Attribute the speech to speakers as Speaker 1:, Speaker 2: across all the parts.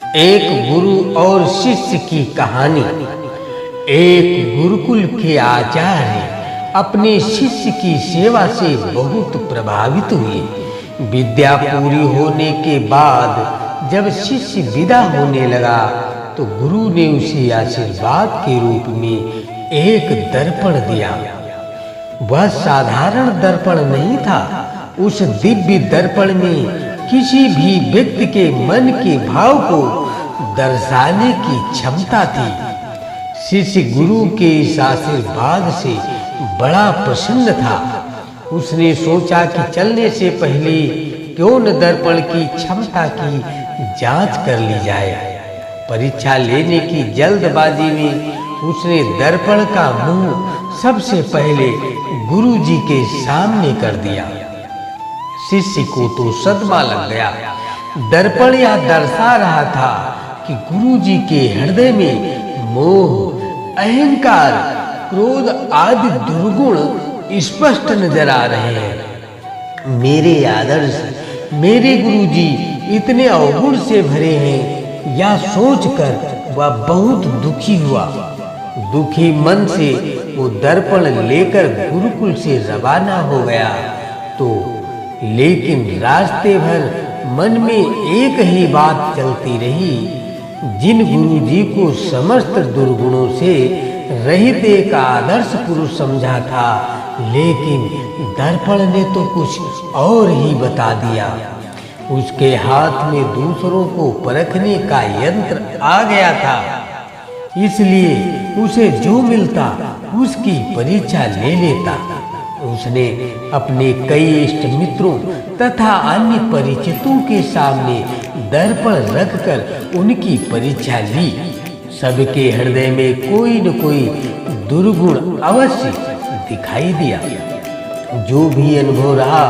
Speaker 1: एक गुरु और शिष्य की कहानी। एक गुरुकुल के आचार्य अपने शिष्य की सेवा से बहुत प्रभावित हुए। विद्या पूरी होने के बाद जब शिष्य विदा होने लगा तो गुरु ने उसे आशीर्वाद के रूप में एक दर्पण दिया। वह साधारण दर्पण नहीं था। उस दिव्य दर्पण में किसी भी व्यक्ति के मन के भाव को दर्शाने की क्षमता थी। शिष्य गुरु के इस आशीर्वाद से बड़ा प्रसन्न था। उसने सोचा कि चलने से पहले क्यों न दर्पण की क्षमता की जांच कर ली जाए। परीक्षा लेने की जल्दबाजी में उसने दर्पण का मुंह सबसे पहले गुरुजी के सामने कर दिया। शिष्य को तो सदमा लग गया। दर्पण यह दर्शा रहा था कि गुरुजी के हृदय में मोह, अहंकार, क्रोध आदि दुर्गुण स्पष्ट नजर आ रहे हैं। मेरे आदर्श, मेरे गुरुजी इतने अवगुण से भरे हैं, यह सोचकर वह बहुत दुखी हुआ। दुखी मन से वो दर्पण लेकर गुरुकुल से रवाना हो गया। तो लेकिन रास्ते भर मन में एक ही बात चलती रही। जिन गुरुजी को समस्त दुर्गुणों से रहित एक आदर्श पुरुष समझा था, लेकिन दर्पण ने तो कुछ और ही बता दिया। उसके हाथ में दूसरों को परखने का यंत्र आ गया था, इसलिए उसे जो मिलता उसकी परीक्षा ले लेता। उसने अपने कई इष्ट मित्रों तथा अन्य परिचितों के सामने दर्पण रखकर उनकी परीक्षा ली। सबके हृदय में कोई न कोई दुर्गुण अवश्य दिखाई दिया। जो भी अनुभव रहा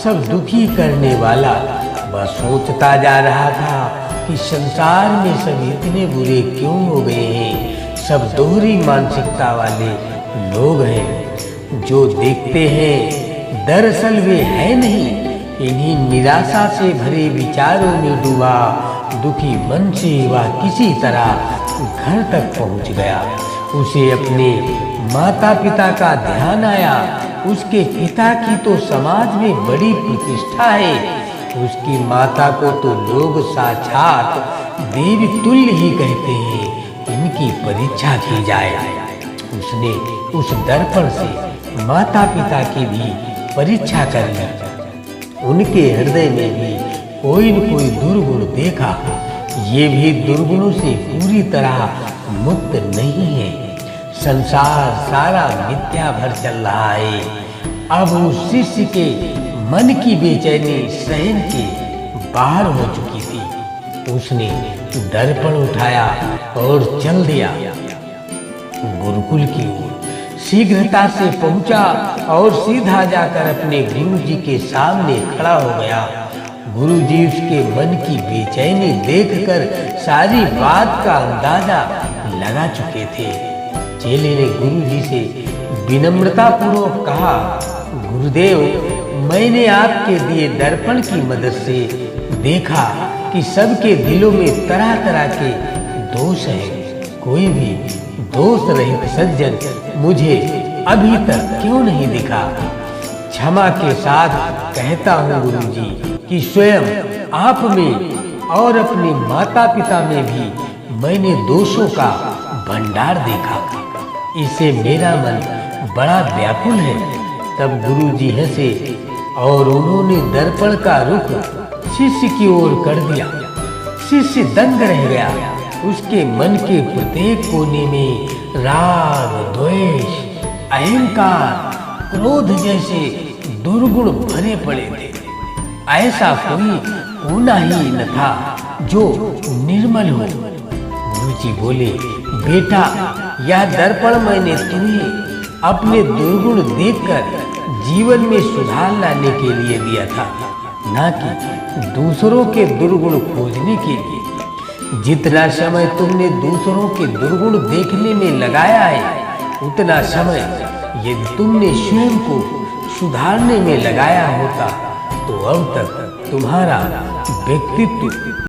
Speaker 1: सब दुखी करने वाला। वह सोचता जा रहा था कि संसार में सब इतने बुरे क्यों हो गए हैं। सब दोहरी मानसिकता वाले लोग हैं। जो देखते हैं दरअसल वे है नहीं। इन्हीं निराशा से भरे विचारों में डूबा दुखी मन से वह किसी तरह घर तक पहुंच गया। उसे अपने माता पिता का ध्यान आया। उसके पिता की तो समाज में बड़ी प्रतिष्ठा है। उसकी माता को तो लोग साक्षात देवी तुल्य ही कहते हैं। इनकी परीक्षा की जाए। उसने उस दर्पण से माता पिता की भी परीक्षा कर ली। उनके हृदय में भी कोई न कोई दुर्गुण देखा। ये भी दुर्गुणों से पूरी तरह मुक्त नहीं है। संसार सारा मिथ्या भर चल रहा है। अब उस शिष्य के मन की बेचैनी सहन के बाहर हो चुकी थी। उसने दर्पण उठाया और चल दिया गुरुकुल की ओर। शीघ्रता से पहुंचा और सीधा जाकर अपने गुरुजी के सामने खड़ा हो गया। गुरुजी उसके मन की बेचैनी देखकर सारी बात का अंदाजा लगा चुके थे। चेले ने गुरुजी से विनम्रता पूर्वक कहा, गुरुदेव, मैंने आपके दिए दर्पण की मदद से देखा कि सबके दिलों में तरह तरह के दोष हैं। कोई भी दोष रहित सज्जन मुझे अभी तक क्यों नहीं दिखा। क्षमा के साथ कहता हूँ गुरुजी कि स्वयं आप में और अपने माता पिता में भी मैंने दोषों का भंडार देखा। इससे मेरा मन बड़ा व्याकुल है। तब गुरुजी हंसे और उन्होंने दर्पण का रुख शिष्य की ओर कर दिया। शिष्य दंग रह गया। उसके मन के प्रत्येक कोने में राग, द्वेष, अहंकार, क्रोध जैसे दुर्गुण भरे पड़े थे। ऐसा कोई होना ही न था जो निर्मल हो। गुरुजी बोले, बेटा, यह दर्पण मैंने तुम्हें अपने दुर्गुण देखकर जीवन में सुधार लाने के लिए दिया था, न कि दूसरों के दुर्गुण खोजने के लिए। जितना समय तुमने दूसरों के दुर्गुण देखने में लगाया है, उतना समय यदि तुमने स्वयं को सुधारने में लगाया होता तो अब तक तुम्हारा व्यक्तित्व